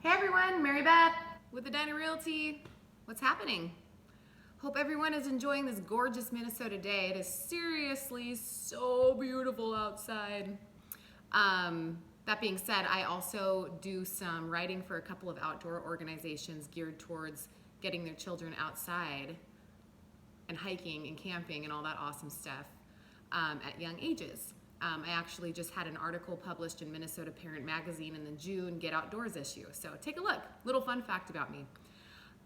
Hey everyone, Mary Beth with Edina Realty. What's happening? Hope everyone is enjoying this gorgeous Minnesota day. It is seriously so beautiful outside. That being said, I also do some writing for a couple of outdoor organizations geared towards getting their children outside and hiking and camping and all that awesome stuff at young ages. I actually just had an article published in Minnesota Parent Magazine in the June Get Outdoors issue. So take a look. Little fun fact about me.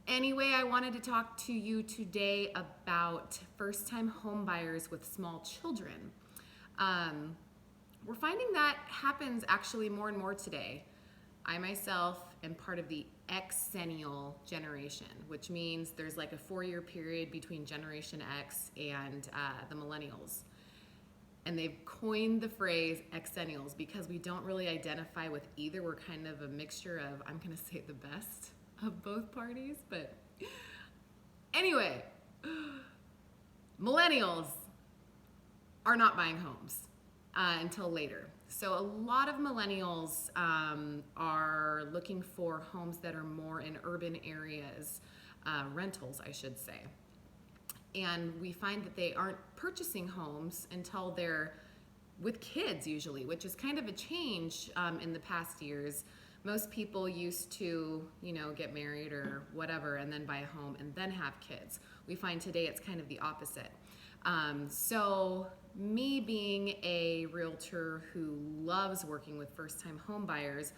Anyway, I wanted to talk to you today about first-time home buyers with small children. We're finding that happens actually more and more today. I myself am part of the Xennial generation, which means there's like a 4-year period between Generation X and the millennials. And they've coined the phrase Xennials because we don't really identify with either. We're kind of a mixture of, I'm gonna say, the best of both parties. But anyway, millennials are not buying homes until later. So a lot of millennials are looking for homes that are more in urban areas, rentals, I should say. And we find that they aren't purchasing homes until they're with kids usually, which is kind of a change in the past years. Most people used to, get married or whatever and then buy a home and then have kids. We find today it's kind of the opposite. So me being a realtor who loves working with first-time home buyers,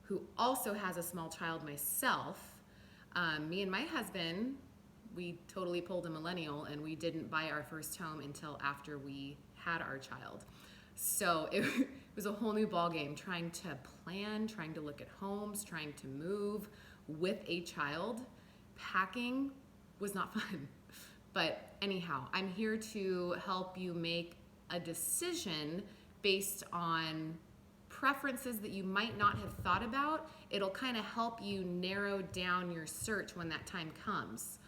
who also has a small child myself, me and my husband, we totally pulled a millennial and we didn't buy our first home until after we had our child. So it was a whole new ballgame trying to plan, trying to look at homes, trying to move with a child. Packing was not fun. But anyhow, I'm here to help you make a decision based on preferences that you might not have thought about. It'll kind of help you narrow down your search when that time comes.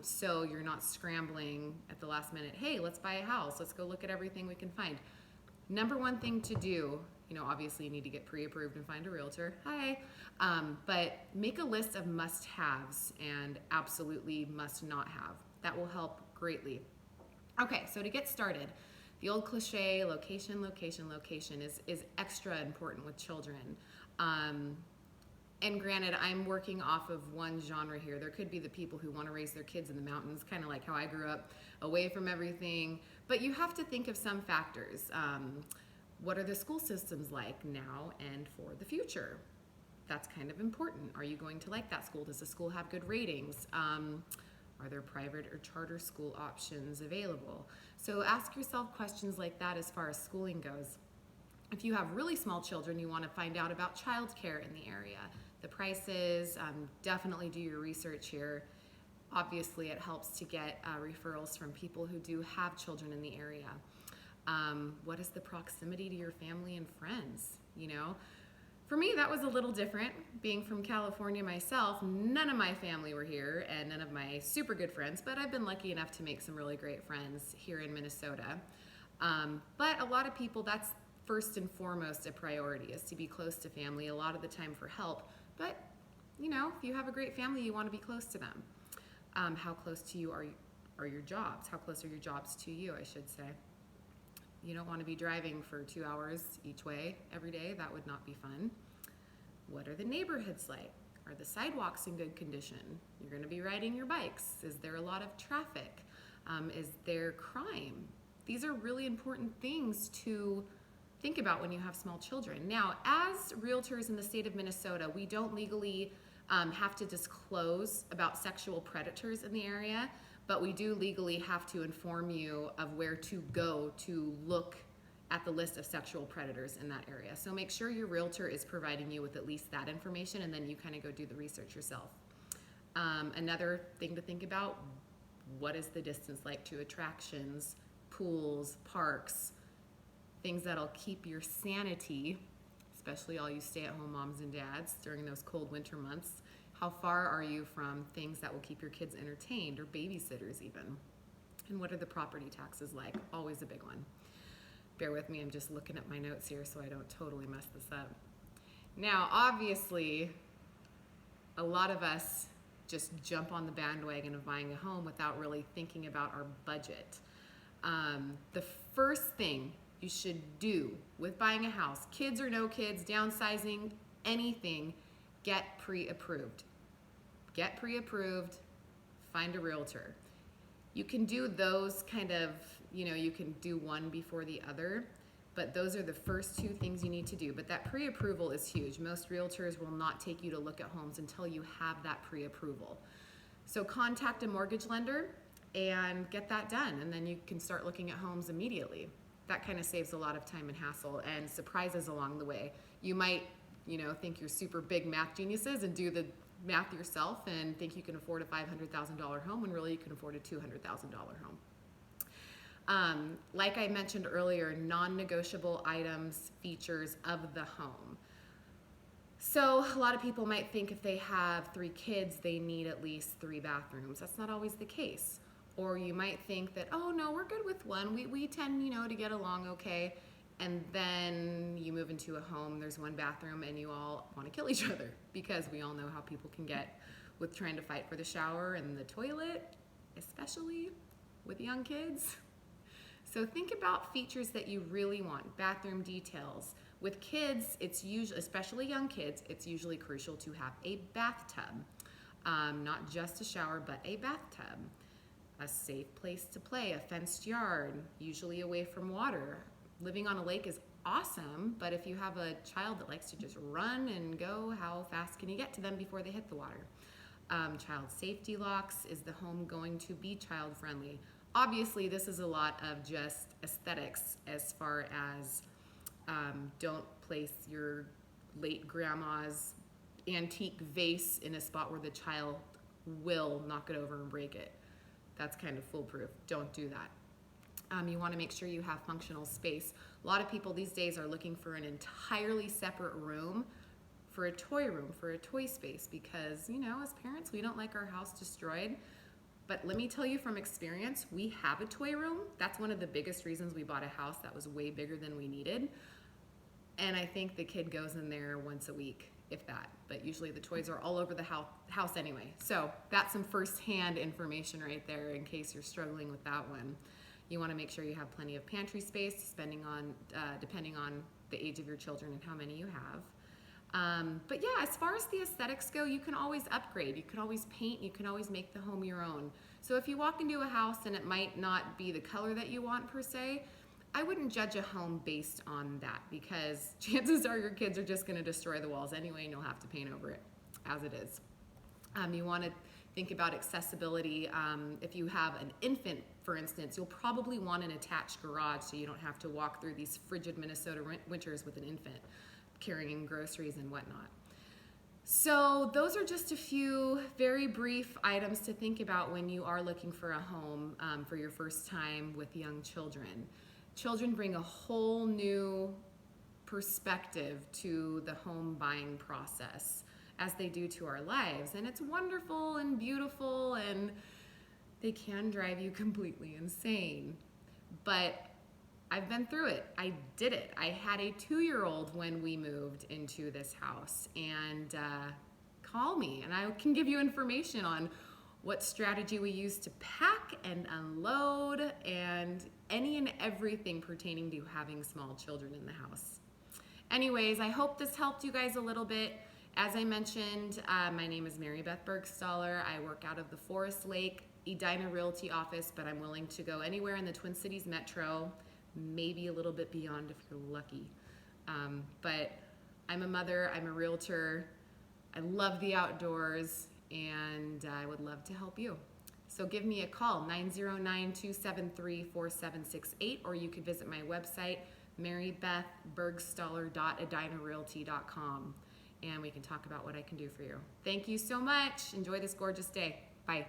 So you're not scrambling at the last minute, hey, let's buy a house, let's go look at everything we can find. Number one thing to do, obviously you need to get pre-approved and find a realtor, but make a list of must-haves and absolutely must-not have. That will help greatly. Okay, so to get started, the old cliche, location, location, location is extra important with children. And granted, I'm working off of one genre here. There could be the people who want to raise their kids in the mountains, kind of like how I grew up, away from everything. But you have to think of some factors. What are the school systems like now and for the future? That's kind of important. Are you going to like that school? Does the school have good ratings? Are there private or charter school options available? So ask yourself questions like that as far as schooling goes. If you have really small children, you want to find out about childcare in the area. The prices, definitely do your research here. Obviously, it helps to get referrals from people who do have children in the area. What is the proximity to your family and friends? For me, that was a little different. Being from California myself, none of my family were here and none of my super good friends, but I've been lucky enough to make some really great friends here in Minnesota. But a lot of people, that's first and foremost a priority, is to be close to family, a lot of the time for help. But, if you have a great family, you want to be close to them. How close to you are your jobs? How close are your jobs to you, I should say? You don't want to be driving for 2 hours each way every day. That would not be fun. What are the neighborhoods like? Are the sidewalks in good condition? You're going to be riding your bikes. Is there a lot of traffic? Is there crime? These are really important things to think about when you have small children. Now, as realtors in the state of Minnesota, we don't legally have to disclose about sexual predators in the area, but we do legally have to inform you of where to go to look at the list of sexual predators in that area. So make sure your realtor is providing you with at least that information, and then you kind of go do the research yourself. Another thing to think about, what is the distance like to attractions, pools, parks, things that'll keep your sanity, especially all you stay-at-home moms and dads during those cold winter months. How far are you from things that will keep your kids entertained, or babysitters even? And what are the property taxes like? Always a big one. Bear with me, I'm just looking at my notes here so I don't totally mess this up. Now, obviously, a lot of us just jump on the bandwagon of buying a home without really thinking about our budget. The first thing you should do with buying a house, kids or no kids, downsizing, anything, get pre-approved. Get pre-approved, find a realtor. You can do those kind of, you can do one before the other, but those are the first two things you need to do. But that pre-approval is huge. Most realtors will not take you to look at homes until you have that pre-approval. So contact a mortgage lender and get that done, and then you can start looking at homes immediately. That kind of saves a lot of time and hassle and surprises along the way. You might, think you're super big math geniuses and do the math yourself and think you can afford a $500,000 home when really you can afford a $200,000 home. Like I mentioned earlier, non-negotiable items, features of the home. So a lot of people might think if they have 3 kids, they need at least 3 bathrooms. That's not always the case. Or you might think that, oh no, we're good with one. We tend, to get along okay. And then you move into a home, there's 1 bathroom, and you all want to kill each other, because we all know how people can get with trying to fight for the shower and the toilet, especially with young kids. So think about features that you really want, bathroom details. With kids, it's usually, especially young kids, it's usually crucial to have a bathtub. Not just a shower, but a bathtub. A safe place to play, a fenced yard, usually away from water. Living on a lake is awesome, but if you have a child that likes to just run and go, how fast can you get to them before they hit the water? Child safety locks. Is the home going to be child friendly? Obviously, this is a lot of just aesthetics, as far as don't place your late grandma's antique vase in a spot where the child will knock it over and break it. That's kind of foolproof. Don't do that. You want to make sure you have functional space. A lot of people these days are looking for an entirely separate room for a toy space, because, as parents, we don't like our house destroyed. But let me tell you from experience, we have a toy room. That's one of the biggest reasons we bought a house that was way bigger than we needed. And I think the kid goes in there once a week, if that. But usually the toys are all over the house anyway. So that's some first-hand information right there in case you're struggling with that one. You want to make sure you have plenty of pantry space, depending on the age of your children and how many you have. But yeah, as far as the aesthetics go, you can always upgrade. You can always paint. You can always make the home your own. So if you walk into a house and it might not be the color that you want per se, I wouldn't judge a home based on that, because chances are your kids are just going to destroy the walls anyway, and you'll have to paint over it as it is. You want to think about accessibility. If you have an infant, for instance, you'll probably want an attached garage so you don't have to walk through these frigid Minnesota winters with an infant carrying groceries and whatnot. So those are just a few very brief items to think about when you are looking for a home for your first time with young children. Children bring a whole new perspective to the home buying process, as they do to our lives. And it's wonderful and beautiful, and they can drive you completely insane. But I've been through it. I did it. I had a 2-year-old when we moved into this house, and call me and I can give you information on what strategy we use to pack and unload and any and everything pertaining to having small children in the house. Anyways, I hope this helped you guys a little bit. As I mentioned, my name is Mary Beth Bergstaller. I work out of the Forest Lake Edina Realty office, but I'm willing to go anywhere in the Twin Cities metro, maybe a little bit beyond if you're lucky. But I'm a mother, I'm a realtor, I love the outdoors, and I would love to help you. So give me a call, 909-273-4768, or you could visit my website, marybethbergstaller.edinarealty.com, and we can talk about what I can do for you. Thank you so much. Enjoy this gorgeous day. Bye.